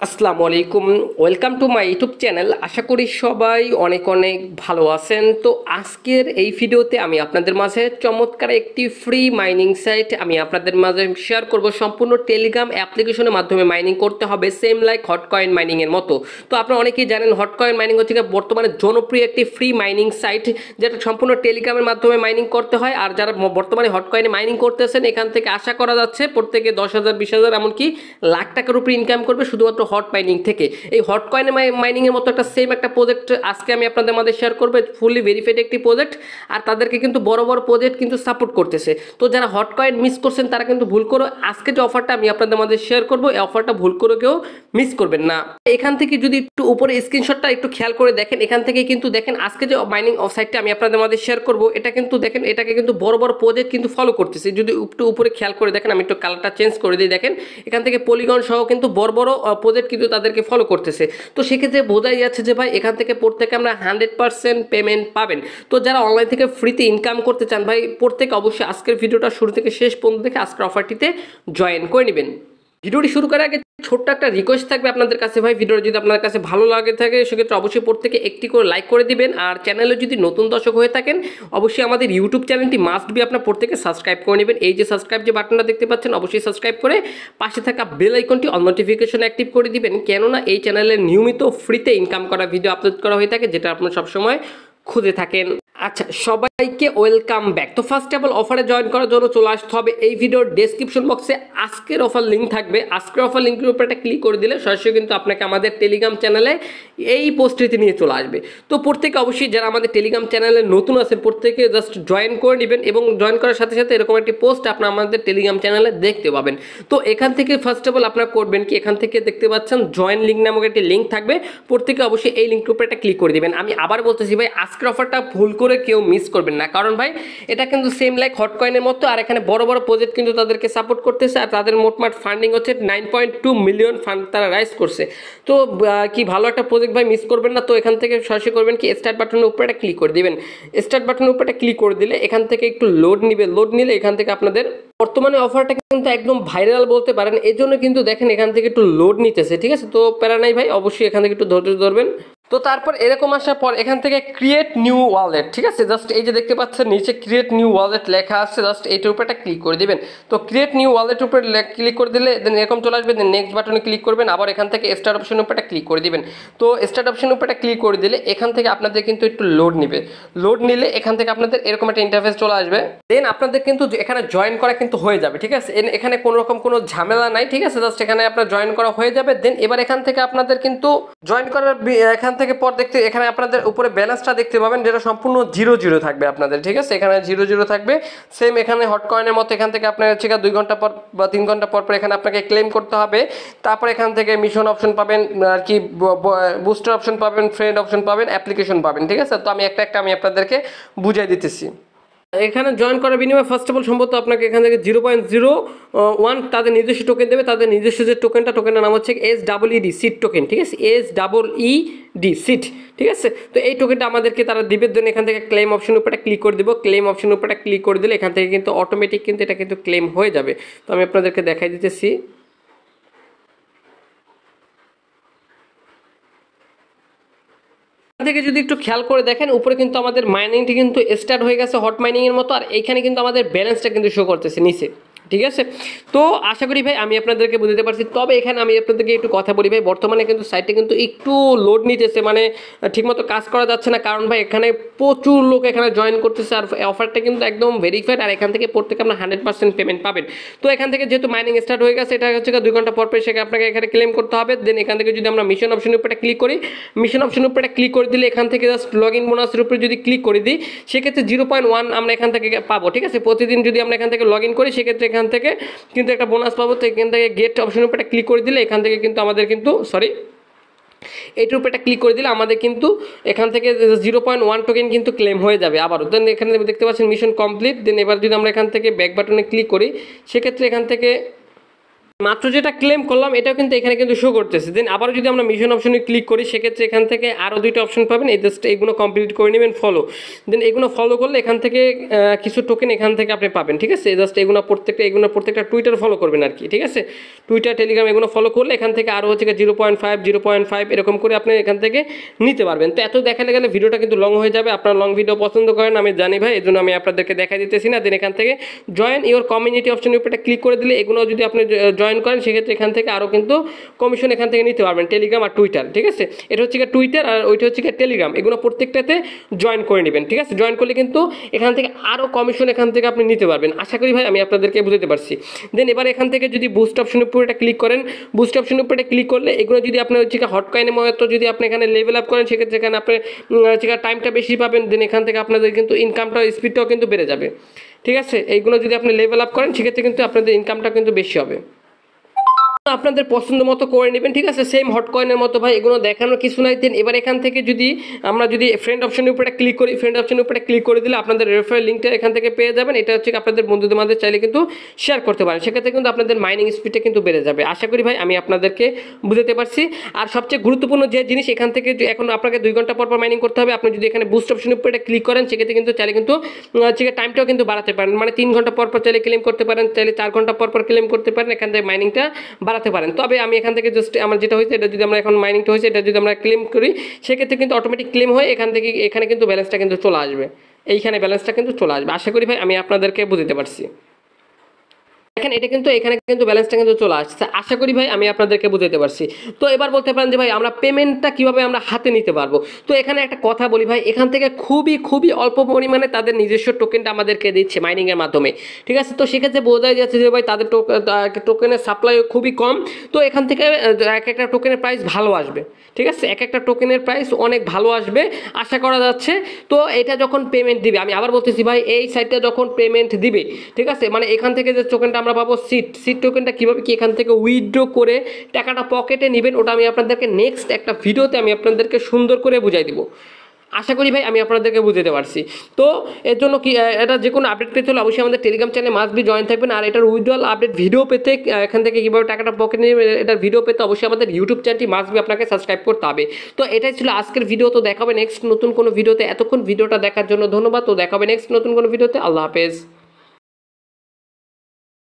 আসসালামু আলাইকুম। Welcome to my YouTube channel. আশা করি সবাই অনেক অনেক ভালো আছেন। তো আজকের এই ভিডিওতে আমি আপনাদের মাঝে চমৎকার একটি ফ্রি মাইনিং সাইট আমি আপনাদের মাঝে শেয়ার করব। সম্পূর্ণ টেলিগ্রাম অ্যাপ্লিকেশনের মাধ্যমে মাইনিং করতে হবে, সেম লাইক হটকয়েন মাইনিংয়ের মতো। তো আপনারা অনেকেই জানেন হটকয়েন মাইনিং হচ্ছে বর্তমানে জনপ্রিয় একটি ফ্রি মাইনিং সাইট, যেটা সম্পূর্ণ টেলিগ্রামের মাধ্যমে মাইনিং করতে হয়। আর যারা বর্তমানে হটকয়েনে মাইনিং করতেছেন, এখান থেকে আশা করা যাচ্ছে প্রত্যেকে 10,000 20,000 এমনকি লাখ টাকার উপরে ইনকাম করবে শুধুমাত্র হট মাইনিং থেকে। এই হট কয়েন মাইনিংয়ের মতো একটা সেম একটা প্রজেক্ট আজকে আমি আপনাদের মধ্যে শেয়ার করবো, ফুললি ভেরিফাইড একটি প্রজেক্ট। আর তাদেরকে কিন্তু বড় বড় প্রজেক্ট কিন্তু সাপোর্ট করতেছে। তো যারা হট কয়েন মিস করছেন তারা কিন্তু ভুল করে আজকে যে অফারটা আমি আপনাদের মধ্যে শেয়ার করবো, এই অফারটা ভুল করে কেউ মিস করবেন না। এখান থেকে যদি একটু উপরে স্ক্রিনশটটা একটু খেয়াল করে দেখেন, এখান থেকে কিন্তু দেখেন আজকে যে মাইনিং সাইটটা আমি আপনাদের মধ্যে শেয়ার করবো, এটা কিন্তু দেখেন এটাকে কিন্তু বড় বড় প্রজেক্ট কিন্তু ফলো করতেছে। যদি একটু উপরে খেয়াল করে দেখেন, আমি একটু কালারটা চেঞ্জ করে দিই, দেখেন এখান থেকে পলিগন সহ কিন্তু বড় বড় প্রজেক্ট কিন্তু তাদেরকে ফলো করতেছে। তো সেক্ষেত্রে বোঝাই যাচ্ছে যে ভাই এখান থেকে প্রত্যেকে আমরা 100% পেমেন্ট পাবেন। তো যারা অনলাইন থেকে ফ্রিতে ইনকাম করতে চান ভাই, প্রত্যেকে অবশ্যই আজকের ভিডিওটা শুরু থেকে শেষ পর্যন্ত দেখে আজকের অফারটিতে জয়েন করে নেবেন। ভিডিওটি শুরু করার আগে ছোট্ট একটা রিকোয়েস্ট থাকবে আপনাদের কাছে ভাই, ভিডিওটা যদি আপনার কাছে ভালো লাগে থাকে সেক্ষেত্রে অবশ্যই প্রত্যেকে একটি করে লাইক করে দিবেন। আর চ্যানেলে যদি নতুন দর্শক হয়ে থাকেন অবশ্যই আমাদের ইউটিউব চ্যানেলটি মাস্ট বি আপনার প্রত্যেকে সাবস্ক্রাইব করে নেবেন। এই যে সাবস্ক্রাইব যে বাটনটা দেখতে পাচ্ছেন অবশ্যই সাবস্ক্রাইব করে পাশে থাকা বেল আইকনটি অল নোটিফিকেশন অ্যাক্টিভ করে দিবেন, কেননা এই চ্যানেলে নিয়মিত ফ্রিতে ইনকাম করা ভিডিও আপলোড করা হয়ে থাকে, যেটা আপনারা সবসময় খুঁজে থাকেন। আচ্ছা, সবাইকে ওয়েলকাম ব্যাক। তো ফার্স্ট অফ অল অফারে জয়েন করার জন্য চলে আসতে হবে এই ভিডিওর ডেসক্রিপশন বক্সে আজকের অফার লিঙ্ক থাকবে। আজকের অফার লিঙ্কের উপর একটা ক্লিক করে দিলে সরাসরি কিন্তু আপনাকে আমাদের টেলিগ্রাম চ্যানেলে এই পোস্টটিতে নিয়ে চলে আসবে। তো প্রত্যেকে অবশ্যই যারা আমাদের টেলিগ্রাম চ্যানেলে নতুন আছেন প্রত্যেকে জাস্ট জয়েন করে নেবেন, এবং জয়েন করার সাথে সাথে এরকম একটি পোস্ট আপনার আমাদের টেলিগ্রাম চ্যানেলে দেখতে পাবেন। তো এখান থেকে ফার্স্ট অফ অল আপনারা করবেন কি, এখান থেকে দেখতে পাচ্ছেন জয়েন লিঙ্ক নামক একটি লিঙ্ক থাকবে, প্রত্যেকে অবশ্যই এই লিঙ্কের উপর একটা ক্লিক করে দিবেন। আমি আবার বলতেছি ভাই, আজকের অফারটা ভুল করে কেউ মিস করবেন না, কারণ ভাই এটা কিন্তু সেম লাইক হটকয়েনের মতো। আর এখানে বড় বড় প্রজেক্ট কিন্তু তাদেরকে সাপোর্ট করতেছে, আর তাদের মোটমাট ফান্ডিং হচ্ছে 9.2 মিলিয়ন ফান্ড তারা রাইজ করছে। তো কি ভালো একটা প্রজেক্ট ভাই, মিস করবেন না। তো এখান থেকে সরাসরি করবেন কি, স্টার্ট বাটনের উপরে একটা ক্লিক করে দিবেন। স্টার্ট বাটনের উপরে একটা ক্লিক করে দিলে এখান থেকে একটু লোড নিবে, লোড নিলে এখান থেকে আপনাদের বর্তমানে অফারটা কিন্তু একদম ভাইরাল বলতে পারেন, এই জন্য কিন্তু দেখেন এখান থেকে একটু লোড নিতেছে, ঠিক আছে। তো প্যারা নাই ভাই, অবশ্যই এখান থেকে একটু ধৈর্য ধরবেন। তো তারপর এরকম আসার পর এখান থেকে ক্রিয়েট নিউ ওয়ালেট, ঠিক আছে, জাস্ট এই যে দেখতে পাচ্ছেন নিচে ক্রিয়েট নিউ ওয়ালেট লেখা আছে, জাস্ট এইটার উপর একটা ক্লিক করে দিবেন। তো ক্রিয়েট নিউ ওয়ালেট উপরে ক্লিক করে দিলে দেন এরকম চলে আসবে, দেন নেক্সট বাটনে ক্লিক করবেন, আবার এখান থেকে স্টার্ট অপশনের উপর একটা ক্লিক করে দিবেন। তো স্টার্ট অপশনের উপর একটা ক্লিক করে দিলে এখান থেকে আপনাদের কিন্তু একটু লোড নিবে, লোড নিলে এখান থেকে আপনাদের এরকম একটা ইন্টারফেস চলে আসবে। দেন আপনাদের কিন্তু এখানে জয়েন করা কিন্তু হয়ে যাবে, ঠিক আছে। এখানে কোনো রকম কোনো ঝামেলা নাই, ঠিক আছে, জাস্ট এখানে আপনার জয়েন করা হয়ে যাবে। দেন এবার এখান থেকে আপনাদের কিন্তু জয়েন করার এখান থেকে পর দেখতে এখানে আপনাদের উপরে ব্যালেন্সটা দেখতে পাবেন, যেটা সম্পূর্ণ 0 থাকবে আপনাদের, ঠিক আছে। এখানে 0 থাকবে সেম এখানে হটকয়েনের মতো। এখান থেকে আপনার হচ্ছে 2 ঘন্টা পর বা 3 ঘন্টা পর পর এখানে আপনাকে ক্লেম করতে হবে। তারপর এখান থেকে মিশন অপশন পাবেন, আর কি বুস্টার অপশন পাবেন, ফ্রেন্ড অপশন পাবেন, অ্যাপ্লিকেশন পাবেন, ঠিক আছে। তো আমি একটা আমি আপনাদেরকে বুঝিয়ে দিতেছি। এখানে জয়েন করার বিনিময়ে ফার্স্ট অফ অল সম্ভবত আপনাকে এখান থেকে 0.01 তাদের নিজস্ব টোকেন দেবে। তাদের নিজস্ব যে টোকেনটার নাম হচ্ছে SEED সিট টোকেন, ঠিক আছে, SEED সিট, ঠিক আছে। তো এই টোকেনটা আমাদেরকে তারা দিবে। দেন এখান থেকে ক্লেম অপশনের উপরে ক্লিক করে দিব। ক্লেম অপশনের উপরে ক্লিক করে দিলে এখান থেকে কিন্তু অটোমেটিক কিন্তু এটা কিন্তু ক্লেম হয়ে যাবে। তো আমি আপনাদেরকে দেখাই দিতেছি। থেকে যদি একটু খেয়াল করে দেখেন উপরে কিন্তু আমাদের মাইনিংটি কিন্তু স্টার্ট হয়ে গেছে হট মাইনিং এর মতো, আর এইখানে কিন্তু আমাদের ব্যালেন্সটা কিন্তু শো করতেছে নিচে, ঠিক আছে। তো আশা করি ভাই আমি আপনাদেরকে বুঝতে পারছি। তবে এখানে আমি আপনাদেরকে একটু কথা বলি ভাই, বর্তমানে কিন্তু সাইটে কিন্তু একটু লোড নিতেছে, মানে ঠিকমতো কাজ করা যাচ্ছে না, কারণ ভাই এখানে প্রচুর লোক এখানে জয়েন করতেছে। আর অফারটা কিন্তু একদম ভেরিফাইড, আর এখান থেকে প্রত্যেকে আপনার 100% পেমেন্ট পাবেন। তো এখান থেকে যেহেতু মাইনিং স্টার্ট হয়ে গেছে, এটা হচ্ছে 2 ঘন্টা পর পর সেখানে আপনাকে এখানে ক্লেম করতে হবে। দেন এখান থেকে যদি আমরা মিশন অপশনের উপরে ক্লিক করি, মিশন অপশনের উপরে ক্লিক করে দিলে এখান থেকে জাস্ট লগ ইন বোনাসের উপরে যদি ক্লিক করে দিই সেক্ষেত্রে 0.1 আমরা এখান থেকে পাবো, ঠিক আছে। প্রতিদিন যদি আমরা এখান থেকে লগ ইন করি সেক্ষেত্রে এখান থেকে কিন্তু একটা বোনাস পাবো। তো এখান থেকে গেট অপশনের উপরে ক্লিক করে দিলে এখান থেকে কিন্তু আমাদের কিন্তু এইটার উপরে একটা ক্লিক করে দিলে আমাদের কিন্তু এখান থেকে 0.1 টোকেন কিন্তু ক্লেম হয়ে যাবে আবারও। দেন এখানে দেখতে পাচ্ছেন মিশন কমপ্লিট। দেন এবার যদি আমরা এখান থেকে ব্যাক বাটনে ক্লিক করি সেক্ষেত্রে এখান থেকে মাত্র যেটা ক্লেম করলাম এটাও কিন্তু এখানে কিন্তু শো করতেছে। দেন আবারও যদি আমরা মিশন অপশনে ক্লিক করি সেক্ষেত্রে এখান থেকে আরও দুইটা অপশন পাবেন, এই জাস্ট এগুলো কমপ্লিট করে নেবেন ফলো। দেন এগুলো ফলো করলে এখান থেকে কিছু টোকেন এখান থেকে আপনি পাবেন, ঠিক আছে। জাস্ট এগুলো প্রত্যেকটা টুইটার ফলো করবেন আর কি, ঠিক আছে। টুইটার টেলিগ্রাম এগুলো ফলো করলে এখান থেকে আরও হচ্ছে 0.5 এরকম করে আপনি এখান থেকে নিতে পারবেন। তো এত দেখালে গেলে ভিডিওটা কিন্তু লং হয়ে যাবে, আপনারা লং ভিডিও পছন্দ করেন আমি জানি ভাই, এই জন্য আমি আপনাদেরকে দেখা দিতেছি না। দেন এখান থেকে জয়েন ইওর কমিউনিটি অপশনের উপরে ক্লিক করে দিলে এগুলো যদি আপনি জয়েন করেন সেক্ষেত্রে এখান থেকে আরও কিন্তু কমিশন এখান থেকে নিতে পারবেন, টেলিগ্রাম আর টুইটার, ঠিক আছে। এটা হচ্ছে টুইটার আর ওইটা হচ্ছে টেলিগ্রাম, এগুলো প্রত্যেকটাতে জয়েন করে নেবেন, ঠিক আছে। জয়েন করলে কিন্তু এখান থেকে আরও কমিশন এখান থেকে আপনি নিতে পারবেন। আশা করি ভাই আমি আপনাদেরকে বুঝতে পারছি। দেন এবার এখান থেকে যদি বুস্ট অপশনের উপরে এটা ক্লিক করেন, বুস্ট অপশনের উপরে ক্লিক করলে এগুলো যদি আপনার হচ্ছে হট কয়েনের মতো যদি আপনি এখানে লেভেল আপ করেন সেক্ষেত্রে এখানে আপনি টাইমটা বেশি পাবেন। দেন এখান থেকে আপনাদের কিন্তু ইনকামটা স্পিডটাও কিন্তু বেড়ে যাবে, ঠিক আছে। এইগুলো যদি আপনি লেভেল আপ করেন সেক্ষেত্রে কিন্তু আপনাদের ইনকামটা কিন্তু বেশি হবে। আপনাদের পছন্দ মতো করে নেবেন, ঠিক আছে। সেম হট কয়েনের মতো ভাই, এগুলো দেখানোর কিছু নাই। দেন এবার এখান থেকে যদি আমরা ফ্রেন্ড অপশনের উপরে ক্লিক করি, ফ্রেন্ড অপশনের উপরে ক্লিক করে দিলে আপনাদের রেফারেল লিঙ্কটা এখান থেকে পেয়ে যাবেন। এটা হচ্ছে আপনাদের বন্ধুদের মাঝে চাইলে কিন্তু শেয়ার করতে পারেন, সেক্ষেত্রে কিন্তু আপনাদের মাইনিং স্পিডটা কিন্তু বেড়ে যাবে। আশা করি ভাই আমি আপনাদেরকে বুঝতে পারছি। আর সবচেয়ে গুরুত্বপূর্ণ যে জিনিস, এখান থেকে এখন আপনাকে 2 ঘন্টা পর মাইনিং করতে হবে। আপনি যদি এখানে বুস্ট অপশনের উপরে ক্লিক করেন সেক্ষেত্রে কিন্তু চাইলে কিন্তু টাইমটাও কিন্তু বাড়াতে পারেন, মানে 3 ঘন্টা পর চাইলে ক্লেম করতে পারেন, চাইলে 4 ঘন্টা পর ক্লেম করতে পারেন, এখান থেকে মাইনিংটা বাড়াতে পারেন। তবে আমি এখান থেকে জাস্ট আমার যেটা হয়েছে এটা যদি আমরা এখন মাইনিংটা হয়েছে এটা যদি আমরা ক্লেম করি সেক্ষেত্রে কিন্তু অটোমেটিক ক্লেম হয়ে এখানে কিন্তু ব্যালেন্সটা কিন্তু চলে আসবে, এইখানে ব্যালেন্সটা কিন্তু চলে আসবে। আশা করি ভাই আমি আপনাদেরকে বুঝতে পারছি। দেখেন এটা কিন্তু এখানে কিন্তু ব্যালেন্সটা কিন্তু চলে আসছে। আশা করি ভাই আমি আপনাদেরকে বুঝাতে পারছি। তো এবার বলতে পারেন যে ভাই আমরা পেমেন্টটা কীভাবে আমরা হাতে নিতে পারবো। তো এখানে একটা কথা বলি ভাই, এখান থেকে খুবই অল্প পরিমাণে তাদের নিজস্ব টোকেনটা আমাদেরকে দিচ্ছে মাইনিংয়ের মাধ্যমে, ঠিক আছে। তো সেক্ষেত্রে বোঝাই যাচ্ছে যে ভাই তাদের টোকেনের সাপ্লাই খুবই কম। তো এখান থেকে এক একটা টোকেনের প্রাইস ভালো আসবে, ঠিক আছে। এক একটা টোকেনের প্রাইস অনেক ভালো আসবে আশা করা যাচ্ছে। তো এটা যখন পেমেন্ট দিবে, আমি আবার বলতেছি ভাই এই সাইটটা যখন পেমেন্ট দিবে, ঠিক আছে, মানে এখান থেকে যে টোকেনটা আমরা পাবো সিট টোকেনটা কীভাবে কি এখান থেকে উইথড্র করে টাকাটা পকেটে নেবেন ওটা আমি আপনাদেরকে নেক্সট একটা ভিডিওতে আমি আপনাদেরকে সুন্দর করে বুঝাই দিব। আশা করি ভাই আমি আপনাদেরকে বুঝতে পারছি। তো এর জন্য কি এটা যে কোনো আপডেট পেতে হলে অবশ্যই আমাদের টেলিগ্রাম চ্যানেলে মাস্ট বি জয়েন থাকবেন। আর এটার উইথড্রল আপডেট ভিডিও পেতে এখান থেকে কীভাবে টাকাটা পকেটে নেবেন এটার ভিডিও পেতে অবশ্যই আমাদের ইউটিউব চ্যানেলটি মাস্ট বি আপনাকে সাবস্ক্রাইব করতে হবে। তো এটাই ছিল আজকের ভিডিও। তো দেখাবে নেক্সট নতুন কোনো ভিডিওতে। এতক্ষণ ভিডিওটা দেখার জন্য ধন্যবাদ। তো দেখাবে নেক্সট নতুন কোনো ভিডিওতে। আল্লাহ হাফেজ।